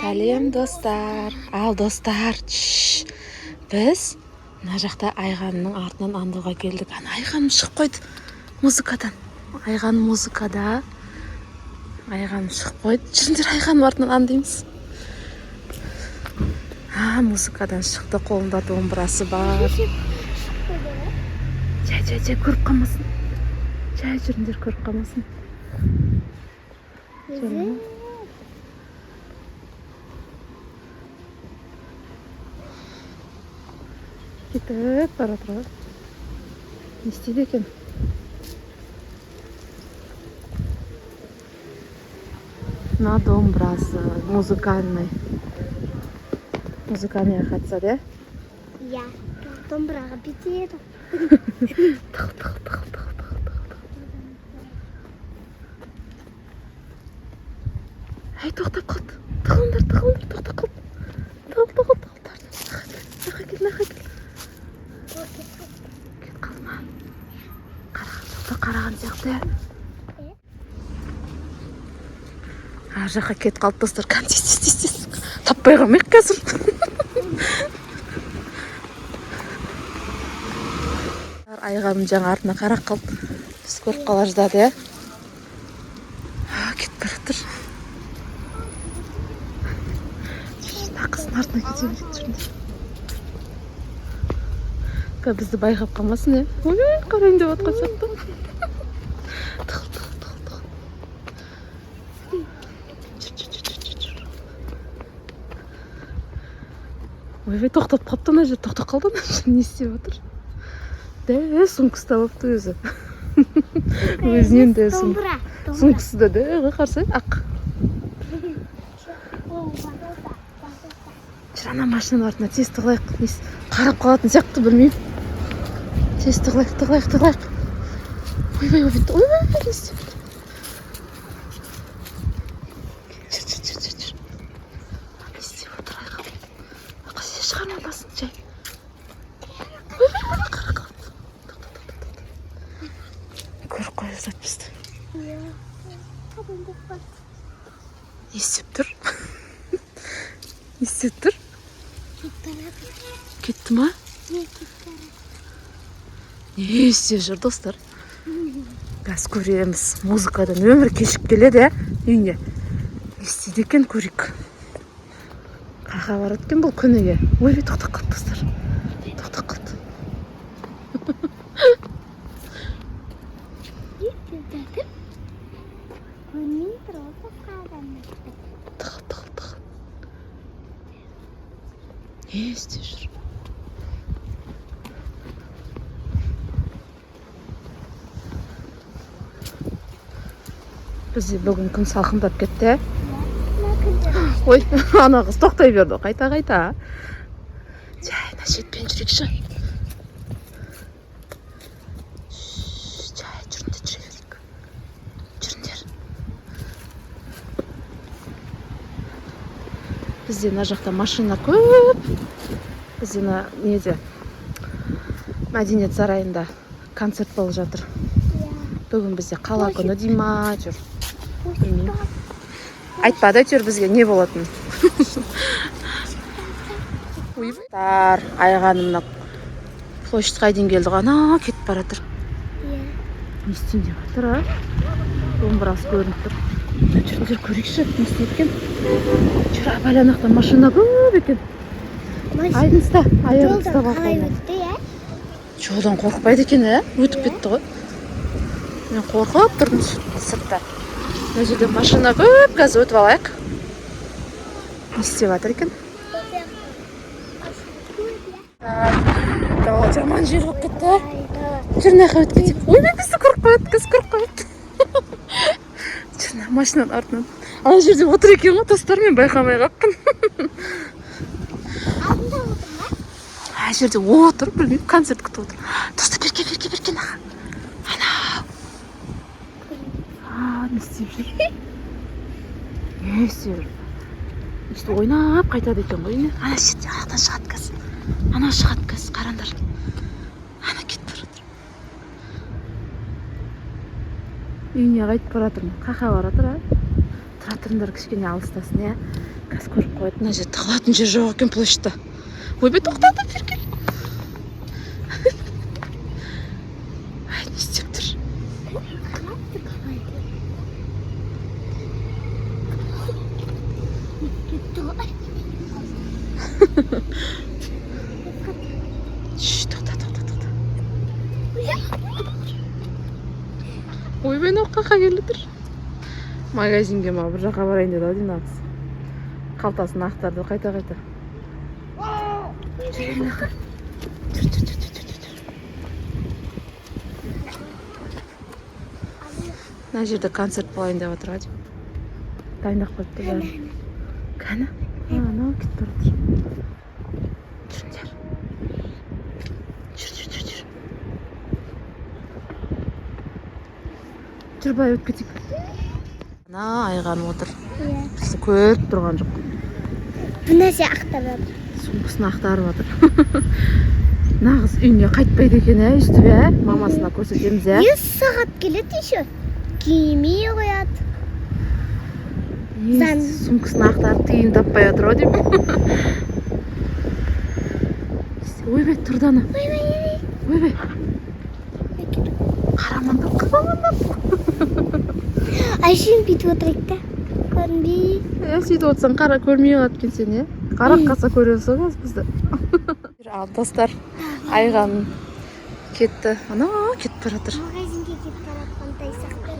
Сәлем достар. Ал достар, біз мына жақта Айғанның артынан андуға келдік. Ана Айғаным шығып қойды музыкадан. Айғаным музыкада. Айғаным шығып қойды. Жүріңдер Айғаным артынан андаймыз. Музыкадан шықты, қолында домбырасы бар. Жай, көріп қалмасын. Жай жүріңдер, көріп қалмасын. Кетіп бара тұрады. Не істейді екен? На домбырасы, музыкальный. Музыкальный қатысады, иә? Домбыраға бітеді. Ай, тоқтап қалды. Тығылыңдар, тоқтап қалды. Нақа кел. Кет қалма. Қараған сияқты. Ар жаққа кет қалды достар. Тез. Таппай қалмайық қазір. Айғаным жаңа артына қарақ қалды. Біз көріп қала ждады, кетіп бара жатыр. Қыздың артына кете береді, жүріңдер. Бізді байқап қалмасын, Ой, қарайын деп отқан сияқты. Ой, тоқтап қалыпты ана жер, тоқтап қалды ана жер, не істеп отыр? Дәу сумка ұстап алыпты өзі. Өзінен дәу сумкасы да дәу қарсы ақ. Жүр ана машинаның артына тез тығылайық. Қарап қалатын сияқты білмеймін. Тез тығылайық. Ой, не істеп отыр? Жүр. Не істеп отыр Айғаным? Сен шығармасын, жай. Көріп қойып жатады бізді. Не істеп тұр? Кетті ма? Не істеп жүр достар? Біз көреміз. Музыкадан өмір кешіп келеді, үйіне. Не істейді екен, көрейік. Қаға барады екен бұл күніге. Ой, тоқтап қалды достар. Тоқтап қалды. Тығыл. Не істеп жүр? Бізде бүгін күн салқындап кетті. Ой, ана қыз тоқтай берді. Қайта. Жай, ана шетпен жүрекші. Жай, жүріңдер. Бізде мына жақта машина көп. Бізде неде мәдениет сарайында концерт болып жатыр. Бүгін бізде қала күні дей ма, жүр. Айтпады әйтеуір бізге не болатын. Айғанымна площадьқа дейін келді, ана кетіп бара жатыр. Не істейін деп жатыр, домбырасы көрініп тұр. Жүріңдер көрейікші, не істейді екен? Жүр, абайланақта машина көп екен. Айдынста, аяғын ұстап алып. Жолдан қорықпайды екен, өтіп кетті ғой. Мен қорқып тұрдым сыртта. Мына жерде машина көп, қазір өтіп алайық. Не істеп жатыр екен? Жаман жер болып кетті. Жүр, нақа өтіп кетейік. Ой, бізді көріп қойды. Жүр, машинаның артынан. Ана жерде отыр екен ғой, достар, мен байқамай қаппын. Ана жерде отыр, білмеймін, концерт күтіп отыр. Достар, берке, нақа. Не істеп жүр? Өстіп ойнап қайтады екен ғой. Ана шетте аяқтан шығады қазір. Ана шығады қазір, қарандар. Ана кетіп бара жатыр. Үйіне қайтып бара жатырмын. Қақа бара жатыр, тұра тұрыңдар, кішкене алыстасын, Газ көріп қойды. Мына жерде тығылатын жер жоқ екен площадьта. Ойбай, тоқтады берген. Ай, не істеп тұр? Тоқта. Ойбай, мынау қақа келді тұр. Магазинге ма бір жаққа барайын деді ау деймін ағыз. Қалтасын ақтарды қайта. Мына жерде концерт болайын деп отыр ау. Дайындап қойыпты бәрін. Кәні? Анау кетіп бара жатыр. Жүріңдер. Жүр. Жүр, былай өтіп кетейік. Ана айғанып отыр. Бізді көріп тұрған жоқ. Бұл нәрсе ақтарып жатыр. Сумкасын ақтарып жатыр. Нағыз үйіне қайтпайды екен, өстіп, мамасына көрсетеміз, 100 сағат келеді еще. Киімей қояды. Сумкасын ақтарып тиын таппай жатыр ау деймін. Ойбай, тұрды ана. Ойбай. Қарамандап. Айшын бүйтіп отырайық та. Көрінбей. Сөйтіп отырсаң, қара көрмей қалады екен сен, Қарақ қаса көресің ғой бізді. Ал достар, айған кетті. Ана кетіп бара жатыр. Магазинге кетіп баратқандай сақтар.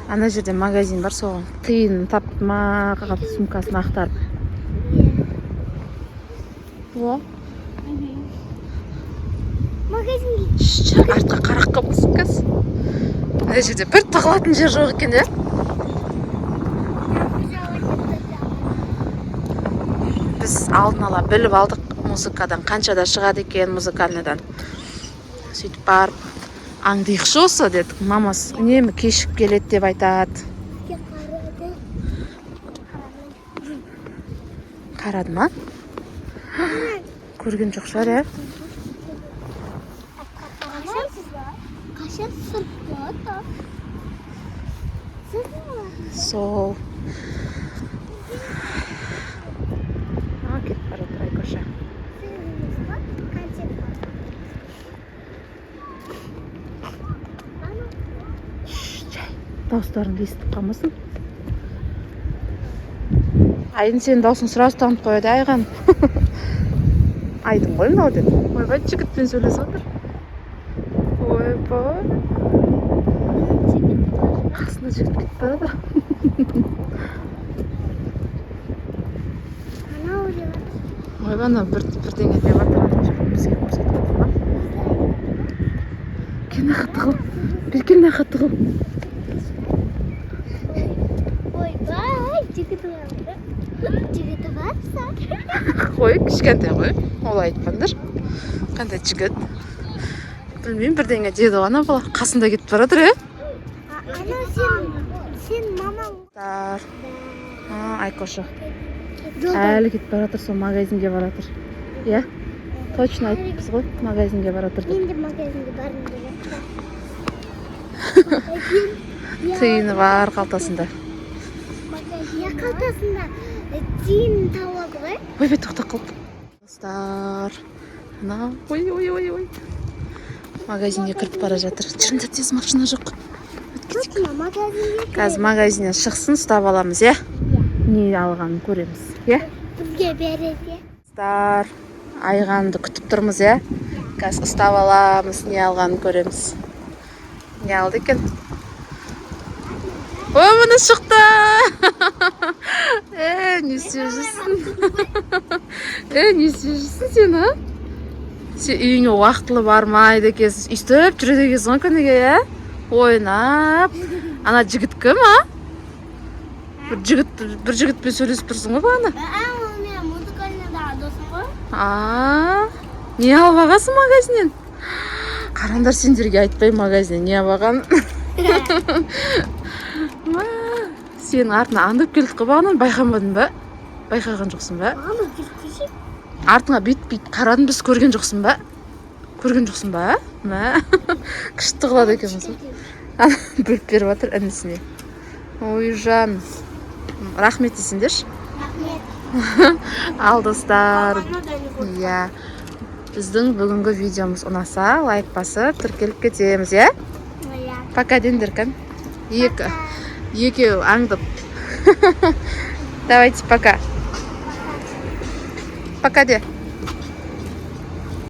Ана жерде магазин бар, соған тиын тапма, сумкасын ақтарып. О. Магазинге. Артқа қарақ қылмысың кәз. Мына жерде бір тығылатын жер жоқ екен, Біз алдын ала біліп алдық музыкадан, қаншада шығады екен музыкальныйдан. Сөйтіп барып, аңдиықшы осы дедік. Мамас үнемі кешіп келеді деп айтады. Қарады ма? Көрген жоқ шығар, Қашан сұртты? Сол. Кетіп бара жатыр Айкоша. Дауыстарыңды естіп қалмасын. Айдың сенің даусың сразу танып қояды, Айған. Айдың ғой мынау деп. Ойбай, жігітпен сөйлесіп отыр. Ойбай. Қасына жігіт кетіп барады. Ойбай, ана бірдеңе деп жатыр. Бізге көрсетіп отыр ма? Беркен нақаты қыл. Ойбай, жігіті барса. Қой, кішкентай ғой. Олай айтпаңдар. Қандай жігіт. Білмеймін, бірдеңе деді ғана бала. Қасында кетіп барады, Ана сен мамаң. Айкоша. Әлі кетіп баратыр, сол магазинге баратыр. Точно айтыппыз ғой, магазинге баратыр. Мен де магазинге барым деп Тиыны бар қалтасында. Қалтасында тиын тауады ғой. Ойбай, тоқта қылып. Достар. Ой. Магазинге кіріп бара жатыр. Жүріңдер, тез, машина жоқ. Қазір магазиннен шықсын, ұстап аламыз, Не алғанын көреміз, Бізге береді. Достар, айғанды күтіп тұрмыз, Қазір ұстап аламыз, не алғанын көреміз. Не алды екен? Ой, мұны шықты! Не істеп жүрсің? Не істеп жүрсің сен, Сен үйіңе уақытылы бармайды екенсің, үйстіп жүреді екенсің ғой күніге, ойнап. Ана жігіт кім, бір жігітпен сөйлесіп тұрсың ғой бағана? Мен музыкальныйдағы досым ғой. Не алып ағасың магазиннен? Қарандар, сендерге айтпай магазиннен не алып Сенің артына аңдып келдік қой бағана, байқамадың ба? Байқаған жоқсың ба? Артыңа бет қарадың, біз көрген жоқсың ба? Күшті қылады екен осы. Бөліп беріп жатыр інісіне. Ой, жан. Рахмет десеңдерші. Ал достар, иә, біздің бүгінгі видеомыз ұнаса, лайк басып, тіркеліп кетеміз, иә? Пока дендер кән. Екеу аңдып. Давайте пока. Пока де.